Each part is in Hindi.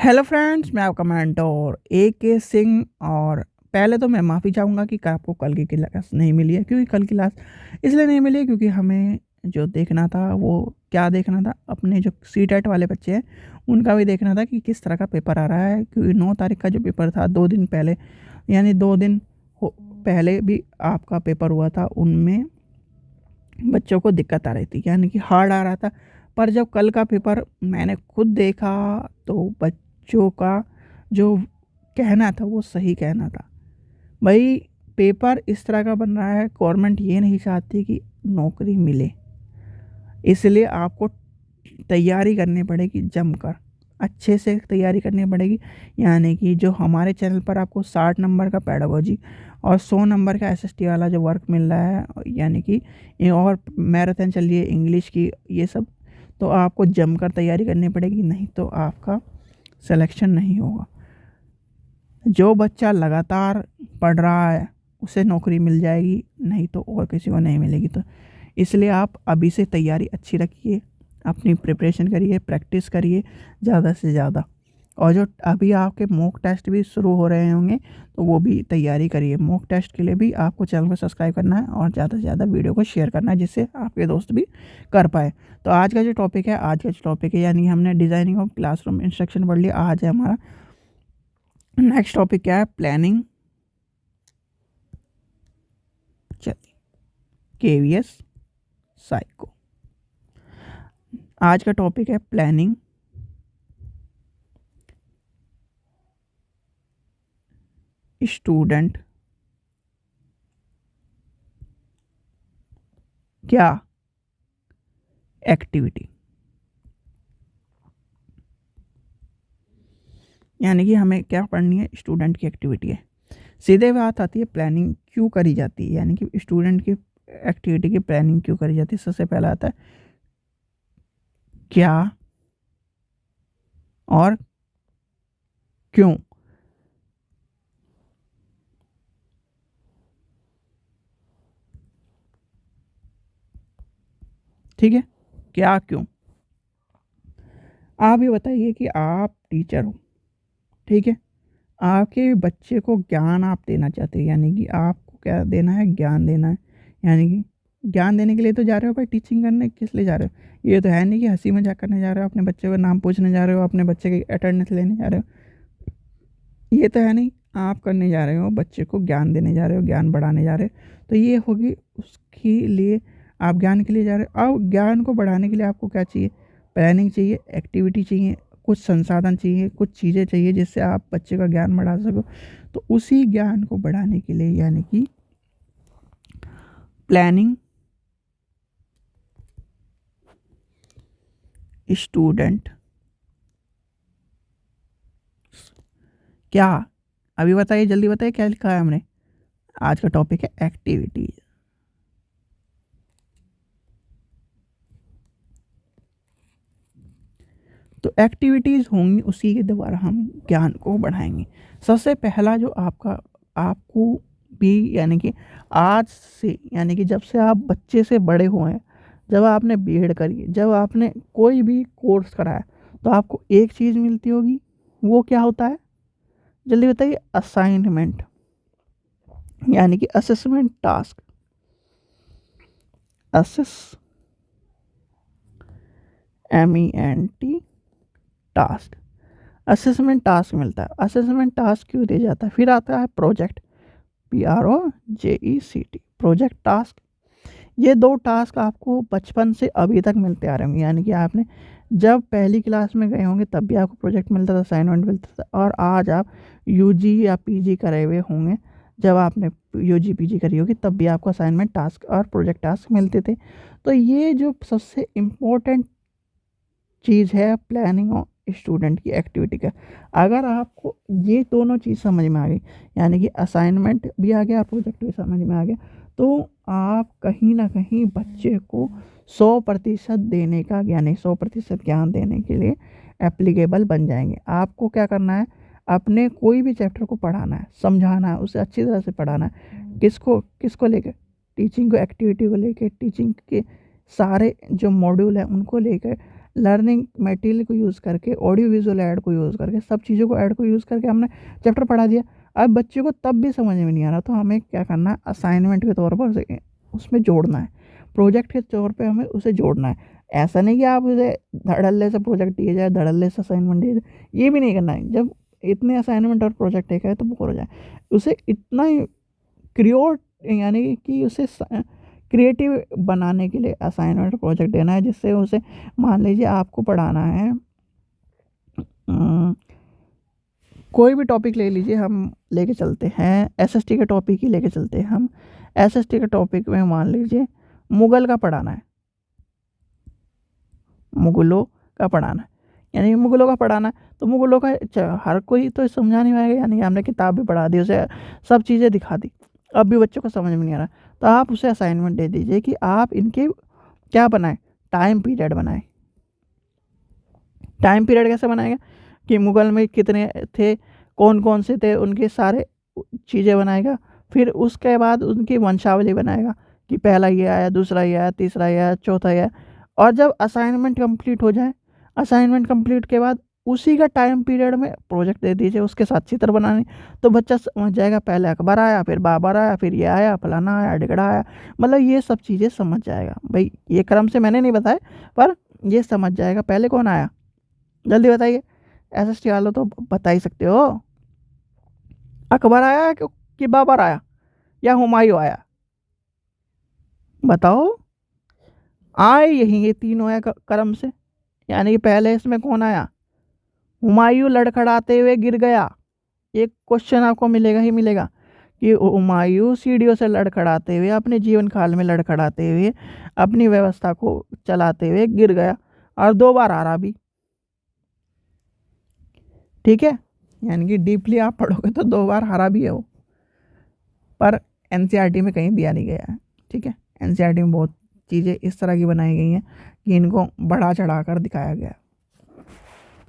हेलो फ्रेंड्स, मैं आपका मेंटोर AK सिंह। और पहले तो मैं माफ़ी चाहूँगा कि आपको कल की क्लास नहीं मिली है। क्योंकि कल की क्लास इसलिए नहीं मिली है क्योंकि हमें जो देखना था वो क्या देखना था, अपने जो CTET वाले बच्चे हैं उनका भी देखना था कि किस तरह का पेपर आ रहा है। क्योंकि 9 तारीख का जो पेपर था 2 दिन पहले, यानी 2 दिन पहले भी आपका पेपर हुआ था, उनमें बच्चों को दिक्कत आ रही थी, यानी कि हार्ड आ रहा था। पर जब कल का पेपर मैंने खुद देखा तो बच्चों का जो कहना था वो सही कहना था। भाई, पेपर इस तरह का बन रहा है, गवर्नमेंट ये नहीं चाहती कि नौकरी मिले, इसलिए आपको तैयारी करनी पड़ेगी, जमकर अच्छे से तैयारी करनी पड़ेगी। यानी कि जो हमारे चैनल पर आपको 60 नंबर का पेडागोजी और 100 नंबर का SST वाला जो वर्क मिल रहा है, यानी कि ये और मैराथन चल रही है इंग्लिश की, ये सब तो आपको जमकर तैयारी करनी पड़ेगी, नहीं तो आपका सिलेक्शन नहीं होगा। जो बच्चा लगातार पढ़ रहा है उसे नौकरी मिल जाएगी, नहीं तो और किसी को नहीं मिलेगी। तो इसलिए आप अभी से तैयारी अच्छी रखिए, अपनी प्रिपरेशन करिए, प्रैक्टिस करिए ज़्यादा से ज़्यादा। और जो अभी आपके मॉक टेस्ट भी शुरू हो रहे होंगे तो वो भी तैयारी करिए। मॉक टेस्ट के लिए भी आपको चैनल को सब्सक्राइब करना है और ज़्यादा से ज़्यादा वीडियो को शेयर करना है, जिससे आपके दोस्त भी कर पाए। तो आज का जो टॉपिक है यानी हमने डिज़ाइनिंग ऑफ क्लासरूम इंस्ट्रक्शन पढ़ लिया। आज है हमारा नेक्स्ट टॉपिक क्या है, प्लानिंग। चलिए, KVS साइको। आज का टॉपिक है प्लानिंग स्टूडेंट क्या एक्टिविटी। यानी कि हमें क्या पढ़नी है, स्टूडेंट की एक्टिविटी है। सीधे बात आती है प्लानिंग क्यों करी जाती है, यानी कि स्टूडेंट की एक्टिविटी की प्लानिंग क्यों करी जाती है। सबसे पहला आता है क्या और क्यों। ठीक है, क्या क्यों। आप ये बताइए कि आप टीचर हो, ठीक है, आपके बच्चे को ज्ञान आप देना चाहते हैं, यानी कि आपको क्या देना है, ज्ञान देना है। यानी कि ज्ञान देने के लिए तो जा रहे हो भाई, टीचिंग करने किस लिए जा रहे हो। ये तो है नहीं कि हंसी मजाक करने जा रहे हो, अपने बच्चे का नाम पूछने जा रहे हो, अपने बच्चे की अटेंडेंस लेने जा रहे हो। ये तो है नहीं, आप करने जा रहे हो, बच्चे को ज्ञान देने जा रहे हो, ज्ञान बढ़ाने जा रहे हो। तो ये होगी उसके लिए, आप ज्ञान के लिए जा रहे हो। अब ज्ञान को बढ़ाने के लिए आपको क्या चाहिए, प्लानिंग चाहिए, एक्टिविटी चाहिए, कुछ संसाधन चाहिए, कुछ चीज़ें चाहिए जिससे आप बच्चे का ज्ञान बढ़ा सको। तो उसी ज्ञान को बढ़ाने के लिए यानी कि प्लानिंग स्टूडेंट क्या। अभी बताइए, जल्दी बताइए क्या लिखा है हमने। आज का टॉपिक है एक्टिविटी। तो एक्टिविटीज़ होंगी, उसी के द्वारा हम ज्ञान को बढ़ाएंगे। सबसे पहला जो आपका, आपको भी यानी कि आज से, यानी कि जब से आप बच्चे से बड़े हुए हैं, जब आपने B.Ed करी है, जब आपने कोई भी कोर्स करा है, तो आपको एक चीज़ मिलती होगी। वो क्या होता है, जल्दी बताइए। असाइनमेंट, यानी कि assessment task. Assess MENT task, assessment task मिलता है। असेसमेंट टास्क क्यों दिया जाता है। फिर आता है प्रोजेक्ट, PROJECT, प्रोजेक्ट टास्क। ये दो टास्क आपको बचपन से अभी तक मिलते आ रहे होंगे, यानी कि आपने जब पहली क्लास में गए होंगे तब भी आपको प्रोजेक्ट मिलता था, असाइनमेंट मिलता था। और आज आप UG या PG करे हुए होंगे, जब आपने UG PG करी होगी तब भी आपको असाइनमेंट टास्क और प्रोजेक्ट टास्क मिलते थे। तो ये जो सबसे इम्पोर्टेंट चीज़ है प्लानिंग और स्टूडेंट की एक्टिविटी का, अगर आपको ये दोनों चीज़ समझ में आ गई, यानी कि असाइनमेंट भी आ गया, प्रोजेक्ट भी समझ में आ गया, तो आप कहीं ना कहीं बच्चे को 100% देने का, यानी 100% ज्ञान देने के लिए एप्लीकेबल बन जाएंगे। आपको क्या करना है, अपने कोई भी चैप्टर को पढ़ाना है, समझाना है, उसे अच्छी तरह से पढ़ाना है। किसको किसको लेकर, टीचिंग को, एक्टिविटी को लेकर, टीचिंग के सारे जो मॉड्यूल हैं उनको लेकर, लर्निंग मटेरियल को यूज़ करके, ऑडियो विजुअल ऐड को यूज़ करके, सब चीज़ों को ऐड को यूज़ करके हमने चैप्टर पढ़ा दिया। अब बच्चे को तब भी समझ में नहीं आ रहा, तो हमें क्या करना है, असाइनमेंट के तौर पर उसमें जोड़ना है, प्रोजेक्ट के तौर पे हमें उसे जोड़ना है। ऐसा नहीं कि आप उसे धड़ल्ले से प्रोजेक्ट दिए जाए, धड़ल्ले से असाइनमेंट दिए जाए, ये भी नहीं करना है। जब इतने असाइनमेंट और प्रोजेक्ट एक है तो बोर हो जाए, उसे इतना क्रियोट यानी कि उसे क्रिएटिव बनाने के लिए असाइनमेंट प्रोजेक्ट देना है, जिससे उसे, मान लीजिए आपको पढ़ाना है कोई भी टॉपिक ले लीजिए, हम लेके चलते हैं एसएसटी के टॉपिक ही लेके चलते हैं हम। एसएसटी के टॉपिक में मान लीजिए मुगल का पढ़ाना है, मुगलों का पढ़ाना है, यानी मुगलों का पढ़ाना है, तो मुगलों का हर कोई तो समझा नहीं पाएगा, यानी कि हमने किताब भी पढ़ा दी, उसे सब चीज़ें दिखा दी, अब भी बच्चों को समझ में नहीं आ रहा, तो आप उसे असाइनमेंट दे दीजिए कि आप इनके क्या बनाएं, टाइम पीरियड बनाएं। टाइम पीरियड कैसे बनाएगा कि मुगल में कितने थे, कौन कौन से थे, उनके सारे चीज़ें बनाएगा। फिर उसके बाद उनकी वंशावली बनाएगा कि पहला ये आया, दूसरा ये आया, तीसरा ये आया, चौथा ये आया। और जब असाइनमेंट कंप्लीट हो जाए, असाइनमेंट कंप्लीट के बाद उसी का टाइम पीरियड में प्रोजेक्ट दे दीजिए, उसके साथ चित्र बनाने, तो बच्चा समझ जाएगा, पहले अकबर आया, फिर बाबर आया, फिर ये आया, फलाना आया, ढिगड़ा आया, मतलब ये सब चीज़ें समझ जाएगा। भाई ये क्रम से मैंने नहीं बताया, पर ये समझ जाएगा पहले कौन आया। जल्दी बताइए, एसएसटी वालों तो बता ही सकते हो, अकबर आया कि बाबर आया या हुमायूं आया, बताओ। आए यही ये तीनों है क्रम से, यानी कि पहले इसमें कौन आया, हुमायूं लड़खड़ाते हुए गिर गया। एक क्वेश्चन आपको मिलेगा ही मिलेगा कि हुमायूं सीढ़ियों से लड़खड़ाते हुए, अपने जीवन काल में लड़खड़ाते हुए, अपनी व्यवस्था को चलाते हुए गिर गया, और 2 बार हारा भी। ठीक है, यानी कि डीपली आप पढ़ोगे तो 2 बार हारा भी है वो, पर एनसीईआरटी में कहीं दिया नहीं गया है। ठीक है, एनसीईआरटी में बहुत चीज़ें इस तरह की बनाई गई हैं कि इनको बढ़ा चढ़ा कर दिखाया गया है।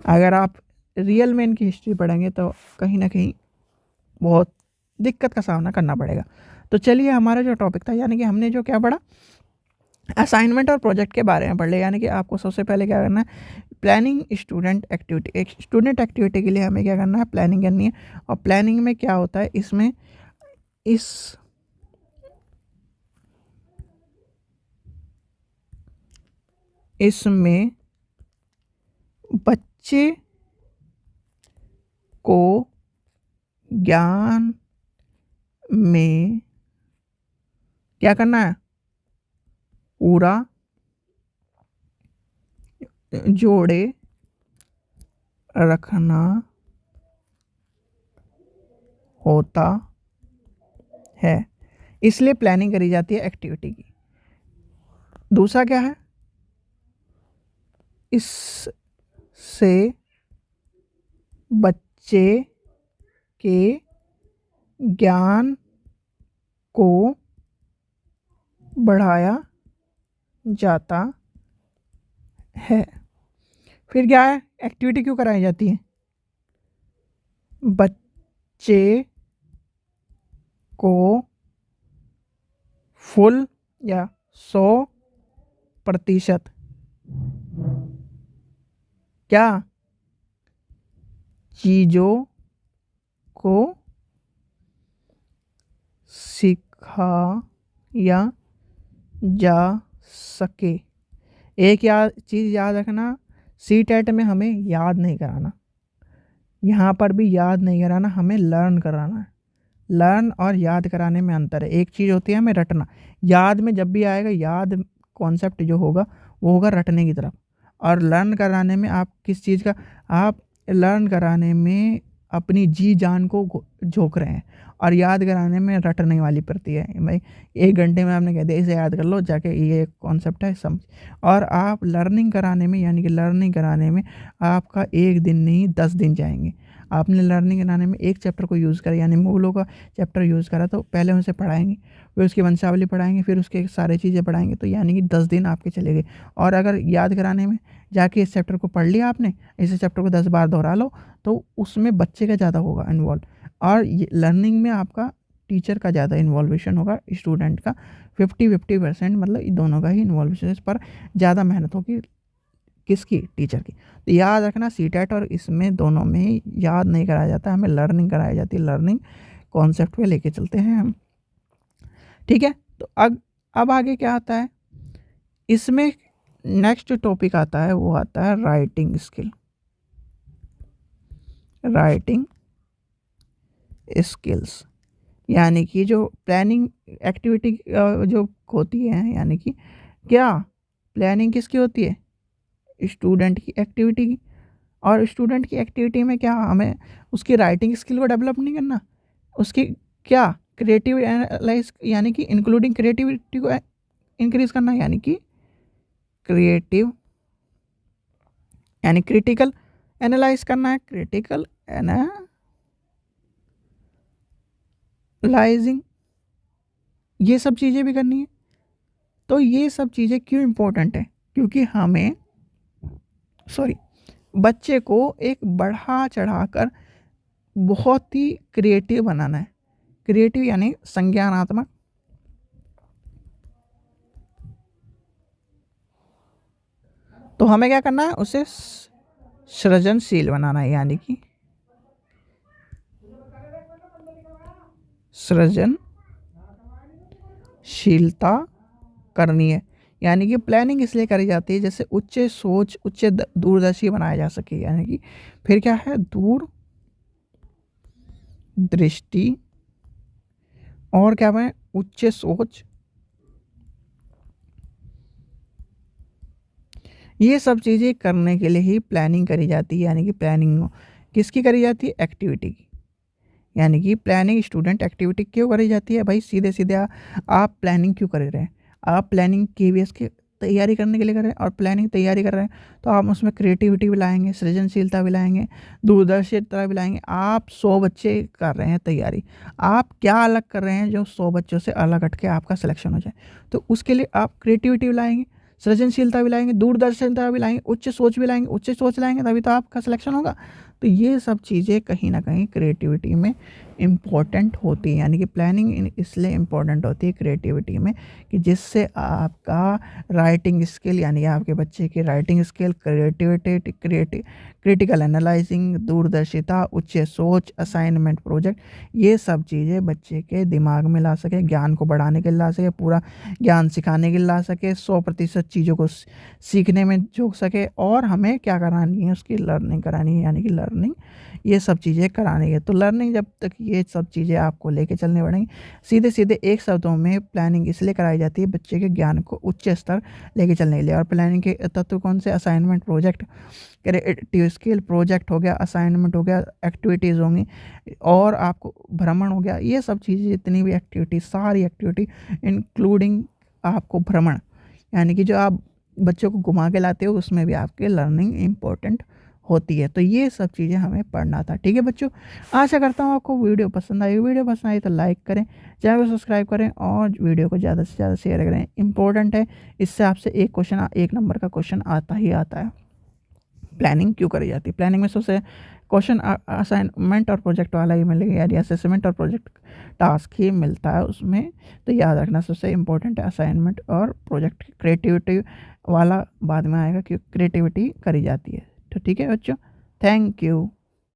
अगर आप रियल में इनकी हिस्ट्री पढ़ेंगे तो कहीं ना कहीं बहुत दिक्कत का सामना करना पड़ेगा। तो चलिए, हमारा जो टॉपिक था, यानी कि हमने जो क्या पढ़ा, असाइनमेंट और प्रोजेक्ट के बारे में पढ़ ले। यानी कि आपको सबसे पहले क्या करना है, प्लानिंग स्टूडेंट एक्टिविटी। एक स्टूडेंट एक्टिविटी के लिए हमें क्या करना है, प्लानिंग करनी है। और प्लानिंग में क्या होता है, इसमें बच्चे को ज्ञान में क्या करना है, पूरा जोड़े रखना होता है, इसलिए प्लानिंग करी जाती है एक्टिविटी की। दूसरा क्या है, इससे बच्चे के ज्ञान को बढ़ाया जाता है। फिर क्या है, एक्टिविटी क्यों कराई जाती है, बच्चे को फुल या 100% क्या चीज़ों को सिखाया जा सके। एक चीज़ याद रखना, सीटेट में हमें याद नहीं कराना, यहाँ पर भी याद नहीं कराना, हमें लर्न कराना है। लर्न और याद कराने में अंतर है। एक चीज़ होती है हमें रटना, याद में जब भी आएगा, याद कॉन्सेप्ट जो होगा वो होगा रटने की तरफ। और लर्न कराने में आप किस चीज़ का, आप लर्न कराने में अपनी जी जान को झोंक रहे हैं, और याद कराने में रटने वाली प्रति है। भाई 1 घंटे में आपने कह दिया इसे याद कर लो जाके, ये कॉन्सेप्ट है समझ। और आप लर्निंग कराने में, यानी कि लर्निंग कराने में आपका 1 दिन नहीं 10 दिन जाएंगे। आपने लर्निंग कराने में एक चैप्टर को यूज़ करा, यानी मुगलों का चैप्टर यूज़ करा, तो पहले उसे पढ़ाएंगे, फिर उसकी वंशावली पढ़ाएंगे, फिर उसके सारे चीज़ें पढ़ाएंगे, तो यानी कि 10 दिन आपके चले गए। और अगर याद कराने में जाके इस चैप्टर को पढ़ लिया आपने, इस चैप्टर को 10 बार दोहरा लो, तो उसमें बच्चे का ज़्यादा होगा इन्वॉल्व। और लर्निंग में आपका टीचर का ज़्यादा इन्वॉल्वेशन होगा, स्टूडेंट का 50-50%, मतलब दोनों का ही इन्वॉल्वेशन, इस पर ज़्यादा मेहनत होगी। किसकी? टीचर की। तो याद रखना सीटेट और इसमें दोनों में याद नहीं कराया जाता, हमें लर्निंग कराई जाती है। लर्निंग कॉन्सेप्ट पे लेके चलते हैं हम, ठीक है। तो अब आगे क्या आता है इसमें, नेक्स्ट टॉपिक आता है वो आता है राइटिंग स्किल। राइटिंग स्किल्स यानी कि जो प्लानिंग एक्टिविटी जो होती है, यानी कि क्या प्लानिंग किसकी होती है? स्टूडेंट की एक्टिविटी की। और स्टूडेंट की एक्टिविटी में क्या हमें उसकी राइटिंग स्किल को डेवलप नहीं करना, उसकी क्या क्रिएटिव एनालाइज यानी कि इंक्लूडिंग क्रिएटिविटी को इंक्रीज करना, यानी कि क्रिएटिव यानी क्रिटिकल एनालाइज करना है, क्रिटिकल एनालाइजिंग, ये सब चीज़ें भी करनी है। तो ये सब चीज़ें क्यों इम्पोर्टेंट है? क्योंकि हमें बच्चे को एक बढ़ा चढ़ाकर बहुत ही क्रिएटिव बनाना है। क्रिएटिव यानी संज्ञानात्मक, तो हमें क्या करना है? उसे सृजनशील बनाना है, यानी कि सृजनशीलता करनी है। यानी कि प्लानिंग इसलिए करी जाती है जैसे उच्च सोच, उच्च दूरदर्शी बनाया जा सके, यानी कि फिर क्या है? दूर दृष्टि और क्या है? उच्च सोच, ये सब चीज़ें करने के लिए ही प्लानिंग करी जाती है। यानी कि प्लानिंग किसकी करी जाती है? एक्टिविटी की। यानी कि प्लानिंग स्टूडेंट एक्टिविटी क्यों करी जाती है भाई? सीधे सीधे आप प्लानिंग क्यों कर रहे हैं? आप प्लानिंग केवीएस की तैयारी करने के लिए कर रहे हैं, और प्लानिंग तैयारी कर रहे हैं तो आप उसमें क्रिएटिविटी भी लाएंगे, सृजनशीलता भी लाएंगे, दूरदर्शिता भी लाएंगे। आप 100 बच्चे कर रहे हैं तैयारी, आप क्या अलग कर रहे हैं जो 100 बच्चों से अलग हट के आपका सिलेक्शन हो जाए? तो उसके लिए आप क्रिएटिविटी भी लाएंगे, सृजनशीलता भी लाएंगे, दूरदर्शिता भी लाएंगे, उच्च सोच भी लाएंगे। उच्च सोच लाएंगे तभी तो आपका सिलेक्शन होगा। तो ये सब चीज़ें कहीं ना कहीं क्रिएटिविटी में इम्पॉर्टेंट होती है। यानी कि प्लानिंग इसलिए इम्पॉर्टेंट होती है क्रिएटिविटी में कि जिससे आपका राइटिंग स्किल, यानी आपके बच्चे की writing skill, creativity, critical analysing, दूरदर्शिता, उच्च सोच, असाइनमेंट, प्रोजेक्ट, ये सब चीज़ें बच्चे के दिमाग में ला सके, ज्ञान को बढ़ाने के लिए ला सके, पूरा ज्ञान सिखाने के लिए ला सके, 100% चीज़ों को सीखने में झोंक सके। और हमें क्या करानी है? उसकी लर्निंग करानी है, यानी कि लर्निंग, ये सब चीज़ें करानी है। तो लर्निंग जब तक ये सब चीज़ें आपको लेके चलनी पड़ेंगी। सीधे सीधे एक शब्दों में प्लानिंग इसलिए कराई जाती है बच्चे के ज्ञान को उच्च स्तर लेके चलने के लिए। और प्लानिंग के तत्व कौन से? Assignment, project, creative skill, project हो गया, असाइनमेंट हो गया, एक्टिविटीज़ होंगी, और आपको भ्रमण हो गया। ये सब चीज़ें जितनी भी एक्टिविटी, सारी एक्टिविटी इंक्लूडिंग आपको भ्रमण, यानी कि जो आप बच्चों को घुमा के लाते हो, उसमें भी आपके लर्निंग इम्पोर्टेंट होती है। तो ये सब चीज़ें हमें पढ़ना था, ठीक है बच्चों। आशा करता हूँ आपको वीडियो पसंद आई। वीडियो पसंद आई तो लाइक करें, चैनल को सब्सक्राइब करें, और वीडियो को ज़्यादा से ज़्यादा शेयर करें। इंपॉर्टेंट है, इससे आपसे एक क्वेश्चन, 1 नंबर का क्वेश्चन आता ही आता है। प्लानिंग क्यों करी जाती है? प्लानिंग में सबसे क्वेश्चन असाइनमेंट और प्रोजेक्ट वाला ही मिलेगा, यानी असेसमेंट और प्रोजेक्ट टास्क ही मिलता है उसमें। तो याद रखना सबसे इम्पोर्टेंट है असाइनमेंट और प्रोजेक्ट। क्रिएटिविटी वाला बाद में आएगा, क्योंकि क्रिएटिविटी करी जाती है। तो ठीक है बच्चों, थैंक यू।